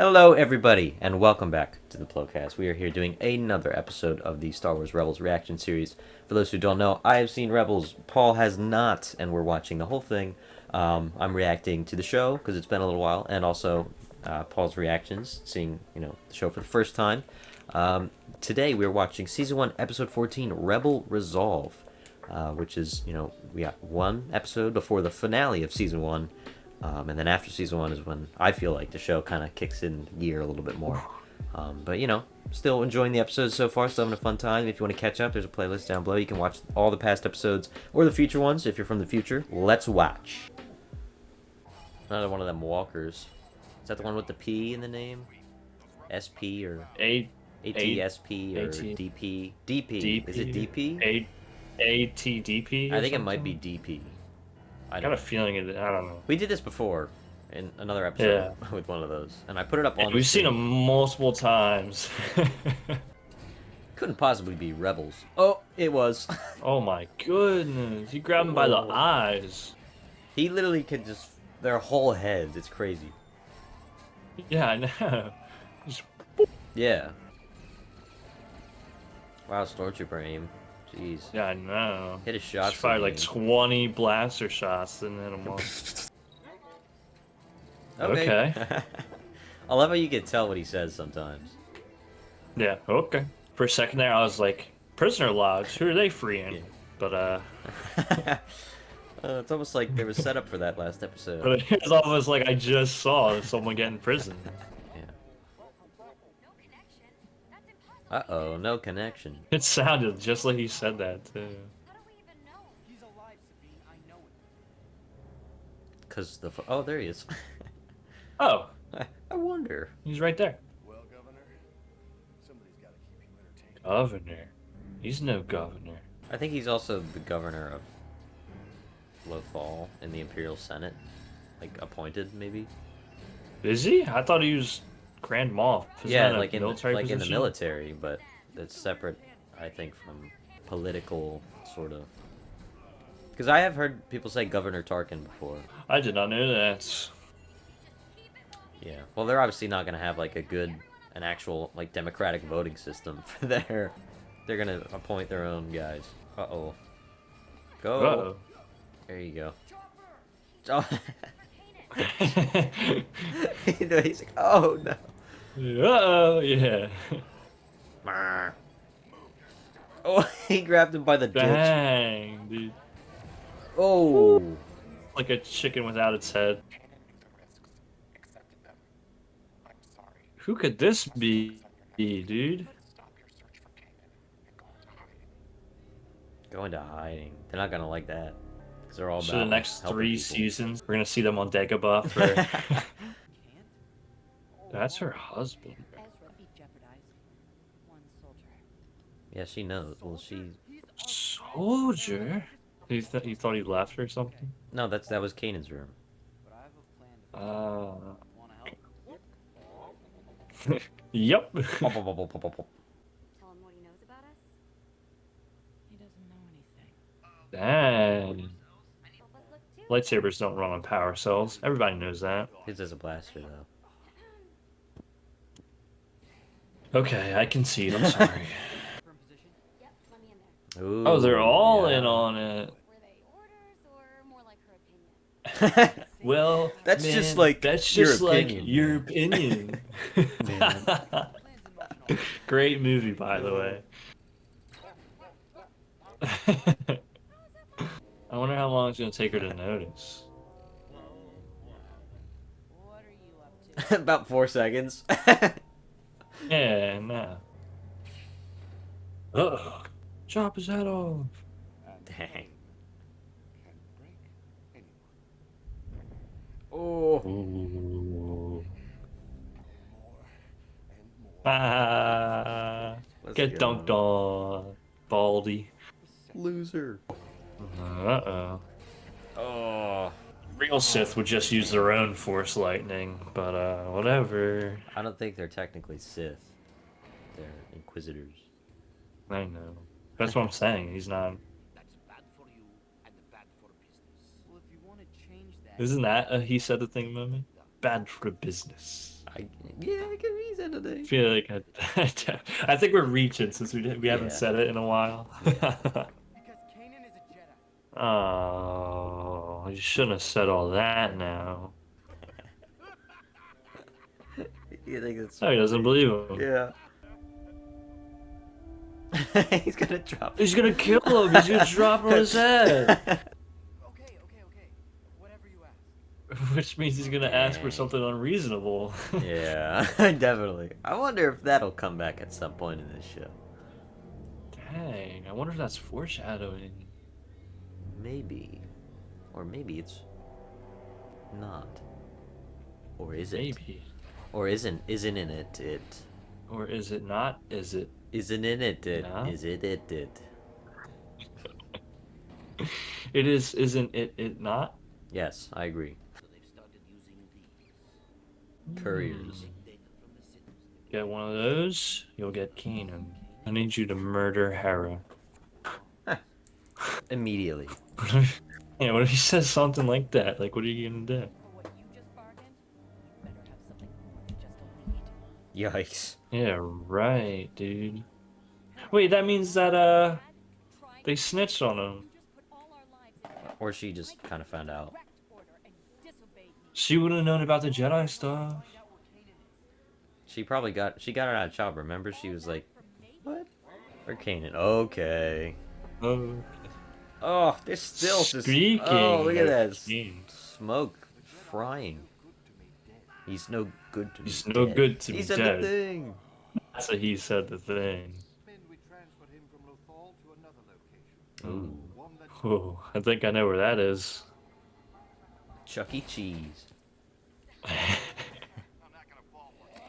Hello, everybody, and welcome back to the Plocast. We are here doing another episode of the Star Wars Rebels reaction series. For those who don't know, I have seen Rebels. Paul has not, and we're watching the whole thing. I'm reacting to the show because it's been a little while, and also Paul's reactions, seeing the show for the first time. Today we are watching season 1, episode 14, Rebel Resolve, which is we got one episode before the finale of season 1. And then after season 1 is when I feel like the show kind of kicks in gear a little bit more. But still enjoying the episodes so far, still having a fun time. If you want to catch up, there's a playlist down below. You can watch all the past episodes or the future ones if you're from the future. Let's watch. Another one of them walkers. Is that the one with the P in the name? SP or ATSP or DP? DP. Is it DP? ATDP? I think it might be DP. I got a feeling it. I don't know. We did this before in another episode with one of those, and I put it up on. We've seen them multiple times. Couldn't possibly be Rebels. Oh, it was. Oh my goodness! You grabbed him by the eyes. He literally could just their whole heads. It's crazy. Yeah, I know. Just... Yeah. Wow, Stormtrooper aim. Jeez. Yeah, I know. Hit a shot. Fired like 20 blaster shots and hit him all. Okay. I love how you can tell what he says sometimes. Yeah. Okay. For a second there, I was like, prisoner lodge. Who are they freeing? Yeah. But it's almost like they were set up for that last episode. But it's almost like I just saw someone get in prison. Uh-oh, no connection. It sounded just like he said that, too. How do we even know? He's alive, Sabine. I know it. Because oh, there he is. Oh. I wonder. He's right there. Well, Governor, somebody's got to keep you entertained. Governor? He's no governor. I think he's also the governor of Lofi in the Imperial Senate. Like, appointed, maybe? Is he? I thought he was Grand Moff. Yeah, like in the military, but it's separate, I think, from political, sort of. Because I have heard people say Governor Tarkin before. I did not know that. Yeah, well, they're obviously not going to have, like, an actual, like, democratic voting system for their... They're going to appoint their own guys. Uh-oh. Go. Uh-oh. There you go. Oh. He's like, oh no. Uh-oh, yeah. Oh, he grabbed him by the ditch. Dang, dude. Oh. Like a chicken without its head. Who could this be, dude? Go into hiding. They're not gonna like that. Because they're all So about the next 3 people. seasons, we're gonna see them on Dagobah for... That's her husband. Yeah, she knows. Well, she... Soldier? You thought he left or something? No, that was Kanan's room. Yep. Tell him what he knows about us. He doesn't know anything. Dang. Help us look too. Lightsabers don't run on power cells. Everybody knows that. His is a blaster, though. Okay, I concede. I'm sorry. Yep, let me in there. Ooh, Oh, they're all yeah. in on it. Were they orders or more like her opinion? Well, that's man, just like that's your just like opinion. your opinion. Great movie, by the way. I wonder how long it's gonna take her to notice. What are you up to? About 4 seconds. Yeah, no. Uh-oh. Chop his head off. Dang. Oh. Ooh. Let's Get go. dunked on, Baldy. Loser. Uh-oh. Oh. Real Sith would just use their own Force lightning, but whatever. I don't think they're technically Sith. They're Inquisitors. I know. That's what I'm saying. He's not. That's bad for you and bad for business. Well, if you want to change that. Isn't that he said the thing about me? Bad for business. Yeah, it could be said today. I feel like I think we're reaching since we haven't Yeah. said it in a while. Because Kanan is a Jedi. Oh, you shouldn't have said all that now. You think it's Oh, he doesn't believe him. Yeah. He's gonna drop. He's gonna kill him. He's gonna drop on his head. Okay. Whatever you ask. Which means he's gonna ask for something unreasonable. Yeah, definitely. I wonder if that'll come back at some point in this show. Dang, I wonder if that's foreshadowing. Maybe. Or maybe it's not. Or is it? Maybe. Or isn't in it it? Or is it not? Is it? Isn't in it it? No? Is it it? It is, isn't it? It not? Yes, I agree. Couriers. Get one of those, you'll get Kanan. I need you to murder Hera. Immediately. Yeah, what if he says something like that? Like, what are you gonna do? For what you just bargained, you better have something more than just a lead. Yikes. Yeah, right, dude. Wait, that means that, they snitched on him. You just put all our lives in Or she just kind of found out. direct order and disobeyed me. She would have known about the Jedi stuff. She got it out of job. Remember, she was like, "What?" For Kanan. Okay. Oh. Oh, there's still just. Speaking Oh, look at of that Kanan. smoke frying. He's no good to He's be no dead. good to He be said dead. the thing. That's what he said, the thing. We transferred him from Lothal to another location. Ooh, One that Oh, I think I know where that is. Chuck E. Cheese. I'm not gonna fall for it.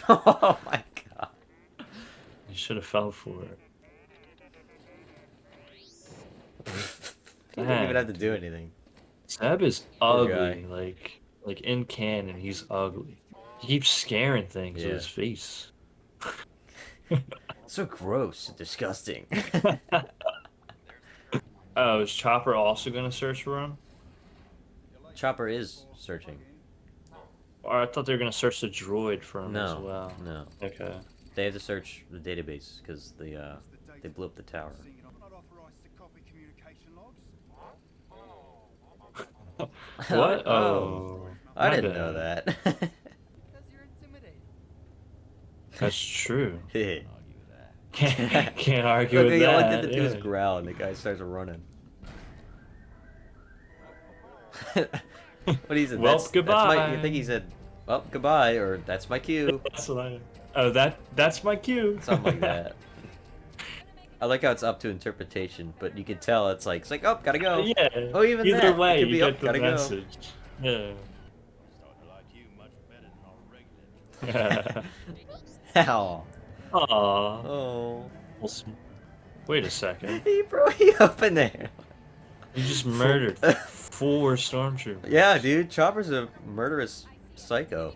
Oh my god. You should have fell for it. He didn't even have to do anything. Seb is Poor ugly. Like in canon, he's ugly. He keeps scaring things Yeah. with his face. So gross and disgusting. Oh, is Chopper also gonna search for him? Chopper is searching. Or I thought they were gonna search the droid for him as No, well. no. Okay. They have to search the database because they blew up the tower. I'm not authorized to copy communication logs. What? Oh, Oh, I my didn't bad. know that. Because you're intimidating. That's true. Look, Can't argue with he only that. did it to his yeah. growl, and the guy starts running. What he said? Well, That's goodbye. my, you think he said, "Well, goodbye," or "That's my cue," That's what I. Oh, that's my cue. something like that. I like how it's up to interpretation, but you can tell it's like, "Oh, gotta go." Yeah. Oh, even Either that, it way, could be, you "Oh, get the gotta go." message. Yeah. I'm starting to like you much better than our regular. Ow. Aww. Oh. Wait a second. He opened there. You just murdered 4 stormtroopers. Yeah, dude, Chopper's a murderous psycho.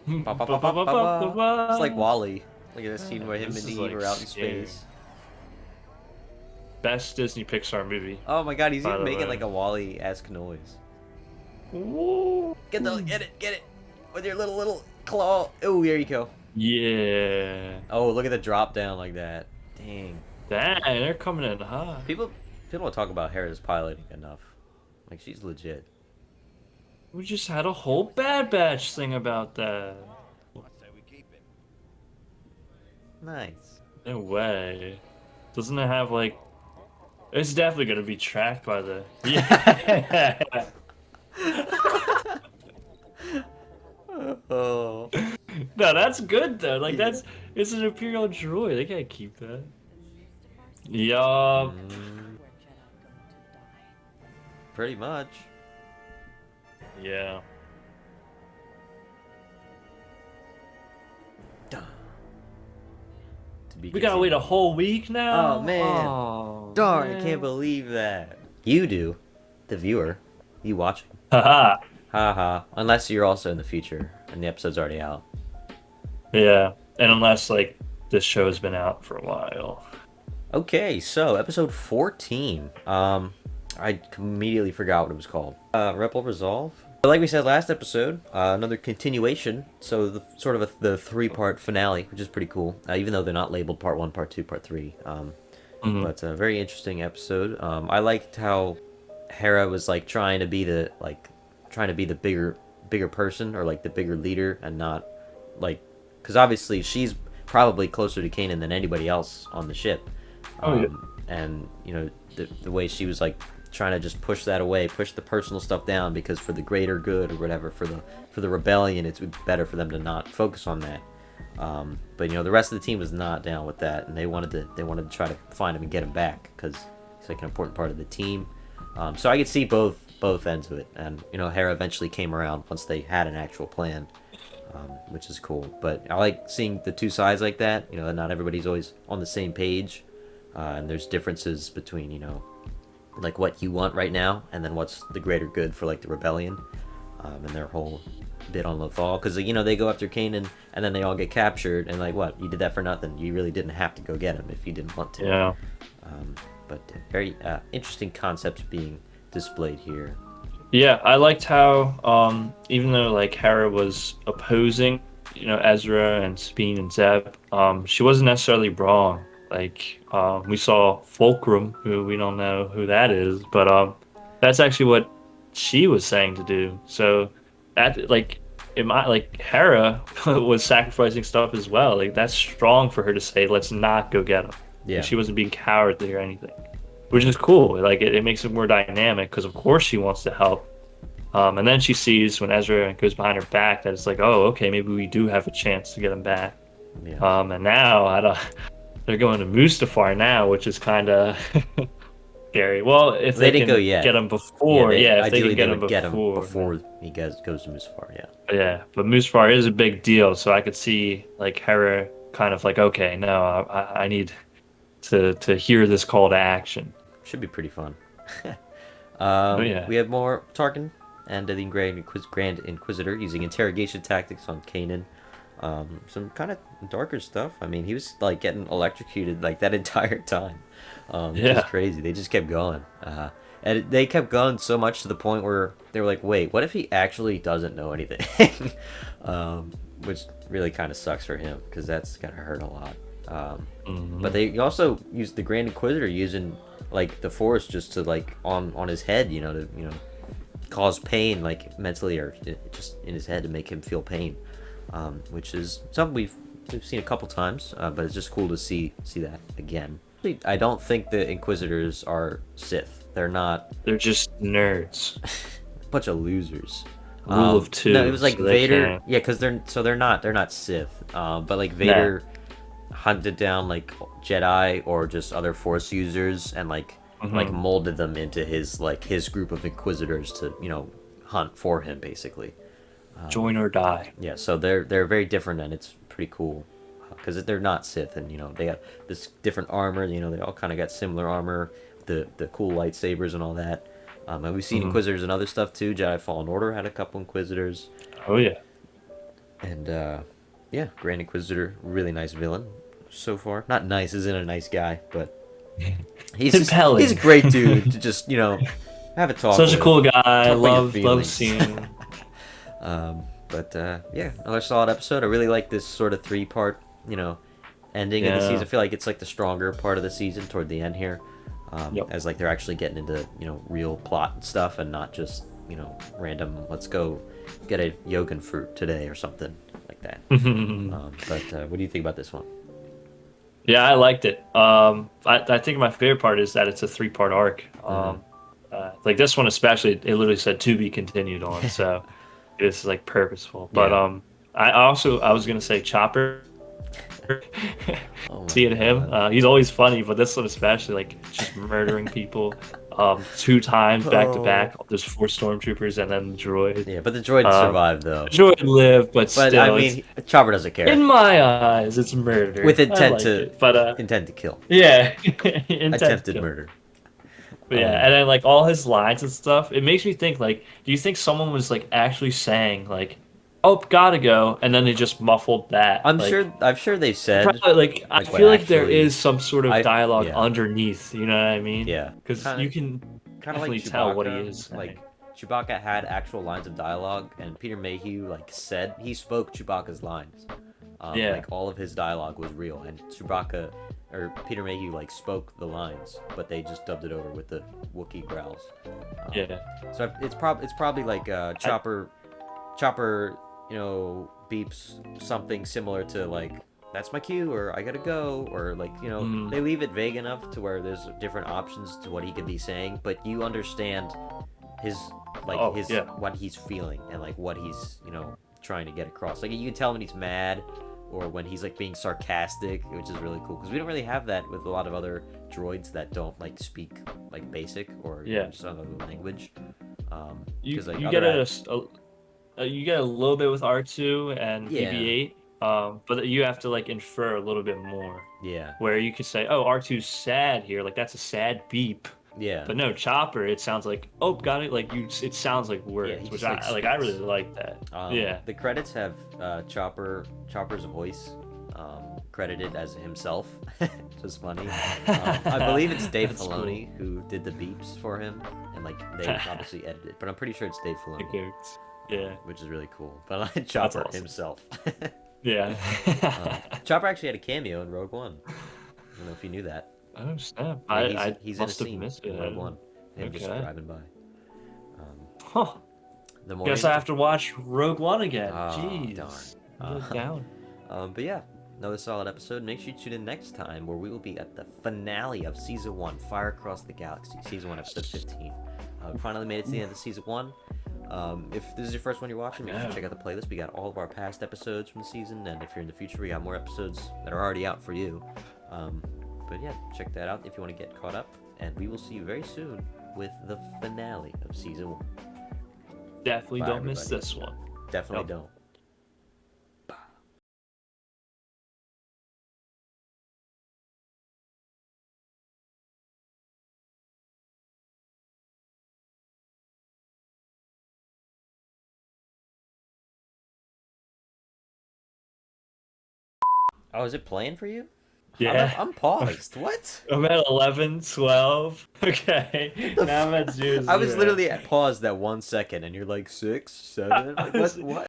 Ba, ba, ba, ba, ba, ba. It's like Wally. Look at this scene where him This and is, Eve like, are out in scary. space. Best Disney Pixar movie. Oh my god, he's By even the making way. like a Wally-esque noise. Ooh. Get it! With your little claw. Oh, there you go. Yeah. Oh, look at the drop down like that. Dang. Dang, they're coming in hot. People don't talk about Hera's piloting enough. Like, she's legit. We just had a whole Bad Batch thing about that. I'd say we keep him. Nice. No way. Doesn't it have like? It's definitely gonna be tracked by the. Yeah. Oh. No, that's good though. Like Yeah. it's an Imperial droid. They can't keep that. Yup. Mm, Where Jedi going to die. pretty much. Yeah. Duh. To be We gotta wait a continued. whole week now. Oh, man. Oh, Darn, I man. can't believe that. You do. The viewer. You watching. Haha. Haha. Unless you're also in the future and the episode's already out. Yeah, and unless like this show has been out for a while. Okay, so episode 14. I immediately forgot what it was called. Rebel Resolve? But like we said last episode, another continuation. So the sort of the 3-part finale, which is pretty cool. Even though they're not labeled part 1, part 2, part 3. But a very interesting episode. I liked how Hera was like trying to be the bigger person, or like the bigger leader, and not like, because obviously she's probably closer to Kanan than anybody else on the ship. And you know, the way she was like trying to just push that away, push the personal stuff down, because for the greater good or whatever, for the rebellion, it's better for them to not focus on that. But you know, the rest of the team was not down with that, and they wanted to try to find him and get him back, because he's like an important part of the team. So I could see both ends of it, and you know, Hera eventually came around once they had an actual plan, which is cool. But I like seeing the two sides like that. You know, not everybody's always on the same page, and there's differences between, you know, like what you want right now, and then what's the greater good for like the rebellion, and their whole bit on Lothal, because you know, they go after Kanan and then they all get captured, and like, what, you did that for nothing? You really didn't have to go get him if you didn't want to. Yeah. But very interesting concepts being displayed here. Yeah, I liked how even though like Hera was opposing, you know, Ezra and Sabine and Zeb, she wasn't necessarily wrong. Like we saw Fulcrum, who we don't know who that is, but that's actually what she was saying to do. So that, like, like Hera was sacrificing stuff as well. Like, that's strong for her to say, let's not go get him. Yeah. She wasn't being cowardly or anything, which is cool. Like, it makes it more dynamic, because of course she wants to help. And then she sees, when Ezra goes behind her back, that it's like, oh, okay, maybe we do have a chance to get him back. Yeah. And now they're going to Mustafar now, which is kind of scary. Well, if they didn't can go yet. get him before, if they ideally can would get him before he goes to Mustafar. Yeah. Yeah, but Mustafar is a big deal, so I could see like Hera kind of like, okay, no, I need to hear this call to action. Should be pretty fun. Yeah. We have more Tarkin and the Grand Inquisitor using interrogation tactics on Kanan. Some kind of darker stuff. I mean, he was like getting electrocuted like that entire time. It's crazy. They just kept going. And they kept going so much to the point where they were like, wait, what if he actually doesn't know anything? Which really kind of sucks for him, because that's going to hurt a lot. But they also used the Grand Inquisitor using like the Force just to like on his head, you know, to, you know, cause pain, like mentally or just in his head, to make him feel pain, which is something we've seen a couple times, but it's just cool to see that again. I don't think the Inquisitors are Sith. They're not. They're just nerds. A bunch of losers. Rule of two. No, it was like so Vader. Yeah, because they're not Sith. But like Vader hunted down like Jedi or just other Force users, and like molded them into his group of Inquisitors to, you know, hunt for him, basically. Join or die. Yeah, so they're very different, and it's pretty cool because they're not Sith, and you know, they have this different armor. You know, they all kind of got similar armor, the cool lightsabers and all that. And we've seen Inquisitors and other stuff too. Jedi Fallen Order had a couple Inquisitors. Oh yeah. And yeah, Grand Inquisitor, really nice villain so far. Not nice, isn't a nice guy, but he's a great dude to just, you know, have a talk. Such with. a cool guy. Love feelings. seeing him. But yeah, another solid episode. I really like this sort of 3-part, you know, ending of the season. I feel like it's like the stronger part of the season toward the end here, as like they're actually getting into, you know, real plot and stuff, and not just, you know, random, let's go get a Yogan fruit today or something like that. But what do you think about this one? Yeah, I liked it. I think my favorite part is that it's a 3-part arc. Like this one especially, it literally said to be continued on, so it's like purposeful. But I was gonna say Chopper. Seeing him, he's always funny, but this one especially, like just murdering people 2 times back to back. There's 4 stormtroopers and then the droid. Yeah, but the droid survived though. The droid lived, but still, I mean, Chopper doesn't care. In my eyes, it's murder with intent intent to kill. Yeah, attempted murder. But yeah, and then like all his lines and stuff, it makes me think like, do you think someone was like actually saying like, "Oh, gotta go," and then they just muffled that? I'm sure they said. Probably, like I feel like there is some sort of dialogue underneath. You know what I mean? Yeah, because you can kind of definitely like tell what he is. Like Chewbacca had actual lines of dialogue, and Peter Mayhew he spoke Chewbacca's lines. Yeah. Like all of his dialogue was real, and Chewbacca or Peter Mayhew spoke the lines, but they just dubbed it over with the Wookiee growls. Yeah. So it's probably like Chopper, beeps something similar to like that's my cue or I gotta go or they leave it vague enough to where there's different options to what he could be saying, but you understand his what he's feeling and like what he's trying to get across. Like you can tell when he's mad or when he's like being sarcastic, which is really cool because we don't really have that with a lot of other droids that don't like speak like basic or just another language. You like, get you get a little bit with R2 and BB-8, but you have to like infer a little bit more. Yeah. Where you could say, "Oh, R2's sad here," like that's a sad beep. Yeah. But no, Chopper, it sounds like, "Oh, got it." Like it sounds like words, which I like. I really like that. The credits have Chopper's voice credited as himself, which is funny. I believe it's Dave Filoni who did the beeps for him, and like they obviously edited it, but I'm pretty sure it's Dave Filoni. Yeah, which is really cool. But I like Chopper awesome. himself. Yeah. Chopper actually had a cameo in Rogue One. I don't know if you knew that. Oh snap! He's must in a have scene missed in it. Rogue One. Him just driving by. Huh. Guess I have to watch Rogue One again. Jeez. Darn. Down. But yeah, another solid episode. Make sure you tune in next time where we will be at the finale of Season 1, Fire Across the Galaxy, Season 1, Episode 15. We finally made it to the end of Season 1. If this is your first one you're watching, make sure to check out the playlist. We got all of our past episodes from the season, and if you're in the future, we got more episodes that are already out for you. But yeah, check that out if you want to get caught up, and we will see you very soon with the finale of Season 1. Definitely don't miss this one. Definitely don't. Oh, is it playing for you? Yeah. I'm paused. What? I'm at 11, 12. Okay. Now I'm at 0. I was literally at paused that 1 second, and you're like 6, 7. Like, what?